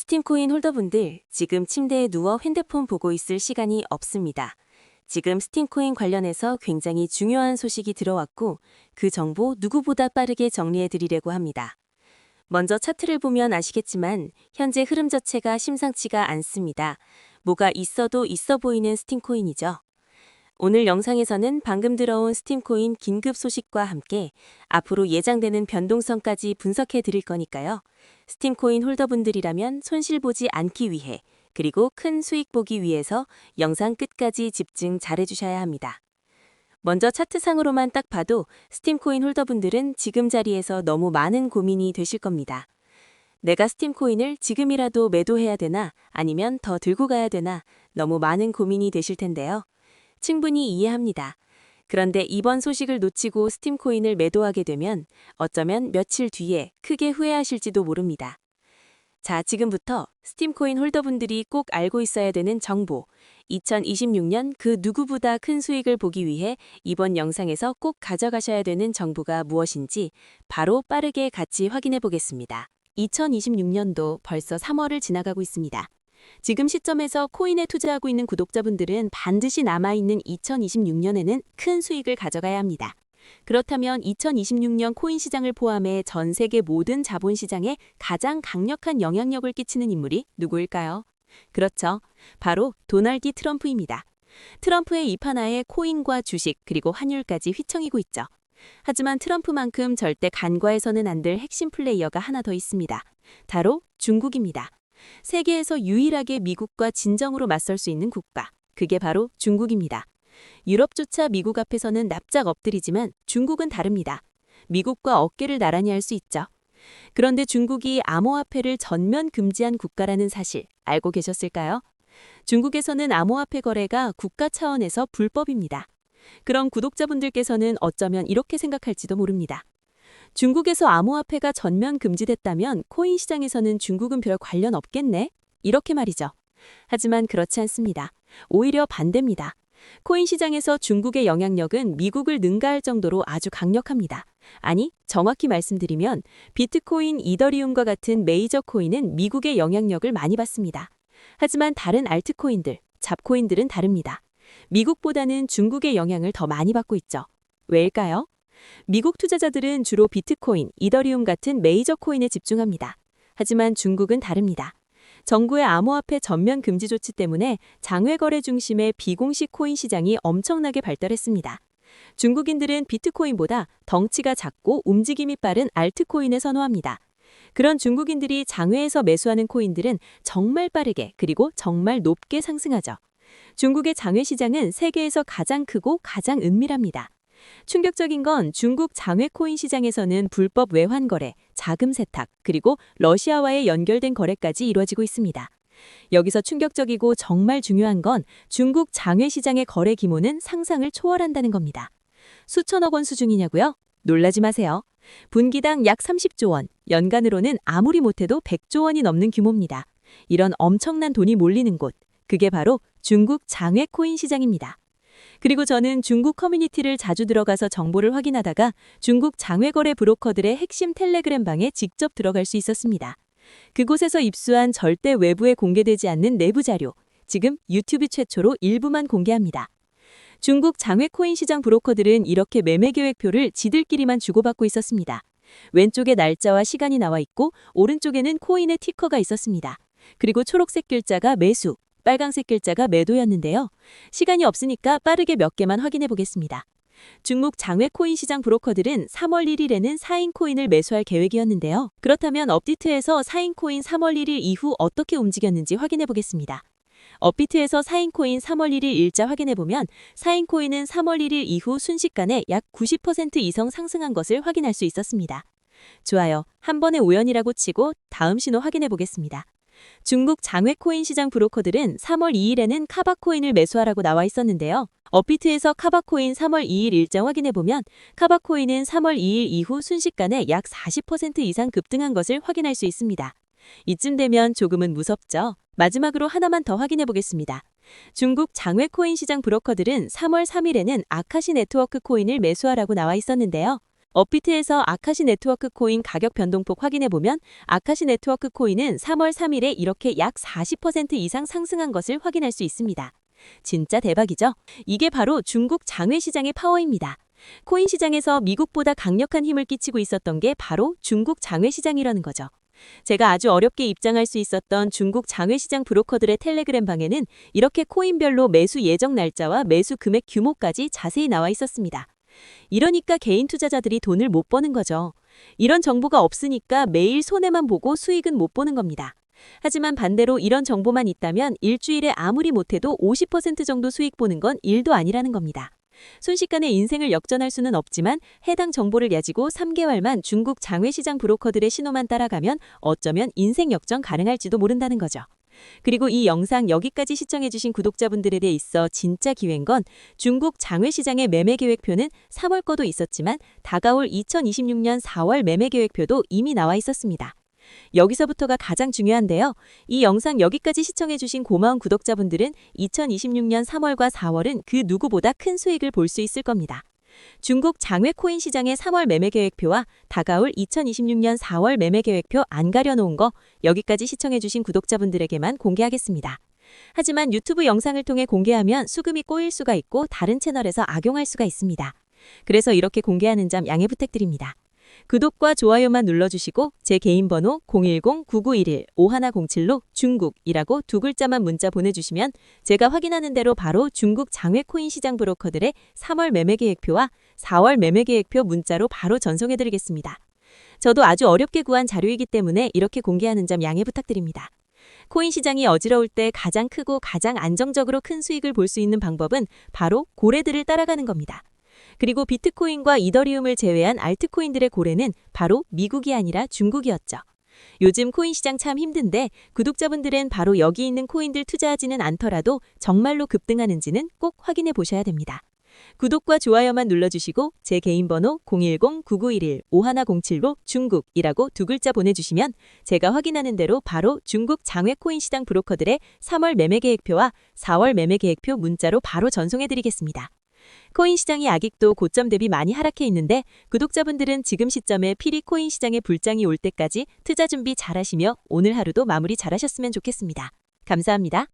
스팀코인 홀더분들, 지금 침대에 누워 핸드폰 보고 있을 시간이 없습니다. 지금 스팀코인 관련해서 굉장히 중요한 소식이 들어왔고 그 정보 누구보다 빠르게 정리해 드리려고 합니다. 먼저 차트를 보면 아시겠지만 현재 흐름 자체가 심상치가 않습니다. 뭐가 있어도 있어 보이는 스팀코인이죠. 오늘 영상에서는 방금 들어온 스팀코인 긴급 소식과 함께 앞으로 예상되는 변동성까지 분석해 드릴 거니까요. 스팀코인 홀더분들이라면 손실 보지 않기 위해 그리고 큰 수익 보기 위해서 영상 끝까지 집중 잘해 주셔야 합니다. 먼저 차트상으로만 딱 봐도 스팀코인 홀더분들은 지금 자리에서 너무 많은 고민이 되실 겁니다. 내가 스팀코인을 지금이라도 매도해야 되나 아니면 더 들고 가야 되나 너무 많은 고민이 되실 텐데요. 충분히 이해합니다. 그런데 이번 소식을 놓치고 스팀코인을 매도하게 되면 어쩌면 며칠 뒤에 크게 후회하실지도 모릅니다. 자, 지금부터 스팀코인 홀더분들이 꼭 알고 있어야 되는 정보, 2026년 그 누구보다 큰 수익을 보기 위해 이번 영상에서 꼭 가져가셔야 되는 정보가 무엇인지 바로 빠르게 같이 확인해 보겠습니다. 2026년도 벌써 3월을 지나가고 있습니다. 지금 시점에서 코인에 투자하고 있는 구독자분들은 반드시 남아있는 2026년에는 큰 수익을 가져가야 합니다. 그렇다면 2026년 코인 시장을 포함해 전 세계 모든 자본시장에 가장 강력한 영향력을 끼치는 인물이 누구일까요? 그렇죠. 바로 도널드 트럼프입니다. 트럼프의 입하나에 코인과 주식 그리고 환율까지 휘청이고 있죠. 하지만 트럼프만큼 절대 간과해서는 안 될 핵심 플레이어가 하나 더 있습니다. 바로 중국입니다. 세계에서 유일하게 미국과 진정으로 맞설 수 있는 국가, 그게 바로 중국입니다. 유럽조차 미국 앞에서는 납작 엎드리지만 중국은 다릅니다. 미국과 어깨를 나란히 할 수 있죠. 그런데 중국이 암호화폐를 전면 금지한 국가라는 사실 알고 계셨을까요? 중국에서는 암호화폐 거래가 국가 차원에서 불법입니다. 그럼 구독자분들께서는 어쩌면 이렇게 생각할지도 모릅니다. 중국에서 암호화폐가 전면 금지됐다면 코인 시장에서는 중국은 별 관련 없겠네? 이렇게 말이죠. 하지만 그렇지 않습니다. 오히려 반대입니다. 코인 시장에서 중국의 영향력은 미국을 능가할 정도로 아주 강력합니다. 아니, 정확히 말씀드리면 비트코인, 이더리움과 같은 메이저 코인은 미국의 영향력을 많이 받습니다. 하지만 다른 알트코인들, 잡코인들은 다릅니다. 미국보다는 중국의 영향을 더 많이 받고 있죠. 왜일까요? 미국 투자자들은 주로 비트코인, 이더리움 같은 메이저 코인에 집중합니다. 하지만 중국은 다릅니다. 정부의 암호화폐 전면 금지 조치 때문에 장외 거래 중심의 비공식 코인 시장이 엄청나게 발달했습니다. 중국인들은 비트코인보다 덩치가 작고 움직임이 빠른 알트코인을 선호합니다. 그런 중국인들이 장외에서 매수하는 코인들은 정말 빠르게 그리고 정말 높게 상승하죠. 중국의 장외 시장은 세계에서 가장 크고 가장 은밀합니다. 충격적인 건 중국 장외 코인 시장에서는 불법 외환 거래, 자금 세탁, 그리고 러시아와의 연결된 거래까지 이루어지고 있습니다. 여기서 충격적이고 정말 중요한 건 중국 장외 시장의 거래 규모는 상상을 초월한다는 겁니다. 수천억 원 수준이냐고요? 놀라지 마세요. 분기당 약 30조 원, 연간으로는 아무리 못해도 100조 원이 넘는 규모입니다. 이런 엄청난 돈이 몰리는 곳, 그게 바로 중국 장외 코인 시장입니다. 그리고 저는 중국 커뮤니티를 자주 들어가서 정보를 확인하다가 중국 장외거래 브로커들의 핵심 텔레그램 방에 직접 들어갈 수 있었습니다. 그곳에서 입수한 절대 외부에 공개되지 않는 내부 자료, 지금 유튜브 최초로 일부만 공개합니다. 중국 장외 코인 시장 브로커들은 이렇게 매매 계획표를 지들끼리만 주고받고 있었습니다. 왼쪽에 날짜와 시간이 나와 있고 오른쪽에는 코인의 티커가 있었습니다. 그리고 초록색 글자가 매수, 빨강색 글자가 매도였는데요. 시간이 없으니까 빠르게 몇 개만 확인해 보겠습니다. 중국 장외 코인 시장 브로커들은 3월 1일에는 4인 코인을 매수할 계획이었는데요. 그렇다면 업비트에서 4인 코인 3월 1일 이후 어떻게 움직였는지 확인해 보겠습니다. 업비트에서 4인 코인 3월 1일 일자 확인해 보면 4인 코인은 3월 1일 이후 순식간에 약 90% 이상 상승한 것을 확인할 수 있었습니다. 좋아요. 한 번의 우연이라고 치고 다음 신호 확인해 보겠습니다. 중국 장외 코인 시장 브로커들은 3월 2일에는 카바코인을 매수하라고 나와 있었는데요. 업비트에서 카바코인 3월 2일 일정 확인해보면 카바코인은 3월 2일 이후 순식간에 약 40% 이상 급등한 것을 확인할 수 있습니다. 이쯤 되면 조금은 무섭죠? 마지막으로 하나만 더 확인해 보겠습니다. 중국 장외 코인 시장 브로커들은 3월 3일에는 아카시 네트워크 코인을 매수하라고 나와 있었는데요. 업비트에서 아카시 네트워크 코인 가격 변동폭 확인해보면 아카시 네트워크 코인은 3월 3일에 이렇게 약 40% 이상 상승한 것을 확인할 수 있습니다. 진짜 대박이죠? 이게 바로 중국 장외 시장의 파워입니다. 코인 시장에서 미국보다 강력한 힘을 끼치고 있었던 게 바로 중국 장외 시장이라는 거죠. 제가 아주 어렵게 입장할 수 있었던 중국 장외 시장 브로커들의 텔레그램 방에는 이렇게 코인별로 매수 예정 날짜와 매수 금액 규모까지 자세히 나와 있었습니다. 이러니까 개인 투자자들이 돈을 못 버는 거죠. 이런 정보가 없으니까 매일 손해만 보고 수익은 못 보는 겁니다. 하지만 반대로 이런 정보만 있다면 일주일에 아무리 못해도 50% 정도 수익 보는 건 일도 아니라는 겁니다. 순식간에 인생을 역전할 수는 없지만 해당 정보를 가지고 3개월만 중국 장외시장 브로커들의 신호만 따라가면 어쩌면 인생 역전 가능할지도 모른다는 거죠. 그리고 이 영상 여기까지 시청해주신 구독자분들에 있어 진짜 기회인 건 중국 장외시장의 매매 계획표는 3월 거도 있었지만 다가올 2026년 4월 매매 계획표도 이미 나와 있었습니다. 여기서부터가 가장 중요한데요. 이 영상 여기까지 시청해주신 고마운 구독자분들은 2026년 3월과 4월은 그 누구보다 큰 수익을 볼 수 있을 겁니다. 중국 장외 코인 시장의 3월 매매 계획표와 다가올 2026년 4월 매매 계획표 안 가려놓은 거 여기까지 시청해주신 구독자분들에게만 공개하겠습니다. 하지만 유튜브 영상을 통해 공개하면 수금이 꼬일 수가 있고 다른 채널에서 악용할 수가 있습니다. 그래서 이렇게 공개하는 점 양해 부탁드립니다. 구독과 좋아요만 눌러주시고 제 개인 번호 010-9911-5107로 중국이라고 두 글자만 문자 보내주시면 제가 확인하는 대로 바로 중국 장외 코인 시장 브로커들의 3월 매매 계획표와 4월 매매 계획표 문자로 바로 전송해드리겠습니다. 저도 아주 어렵게 구한 자료이기 때문에 이렇게 공개하는 점 양해 부탁드립니다. 코인 시장이 어지러울 때 가장 크고 가장 안정적으로 큰 수익을 볼 수 있는 방법은 바로 고래들을 따라가는 겁니다. 그리고 비트코인과 이더리움을 제외한 알트코인들의 고래는 바로 미국이 아니라 중국이었죠. 요즘 코인 시장 참 힘든데 구독자분들은 바로 여기 있는 코인들 투자하지는 않더라도 정말로 급등하는지는 꼭 확인해 보셔야 됩니다. 구독과 좋아요만 눌러주시고 제 개인 번호 010-9911-5107로 중국이라고 두 글자 보내주시면 제가 확인하는 대로 바로 중국 장외 코인 시장 브로커들의 3월 매매 계획표와 4월 매매 계획표 문자로 바로 전송해드리겠습니다. 코인 시장이 아직도 고점 대비 많이 하락해 있는데 구독자분들은 지금 시점에 필히 코인 시장의 불장이 올 때까지 투자 준비 잘하시며 오늘 하루도 마무리 잘하셨으면 좋겠습니다. 감사합니다.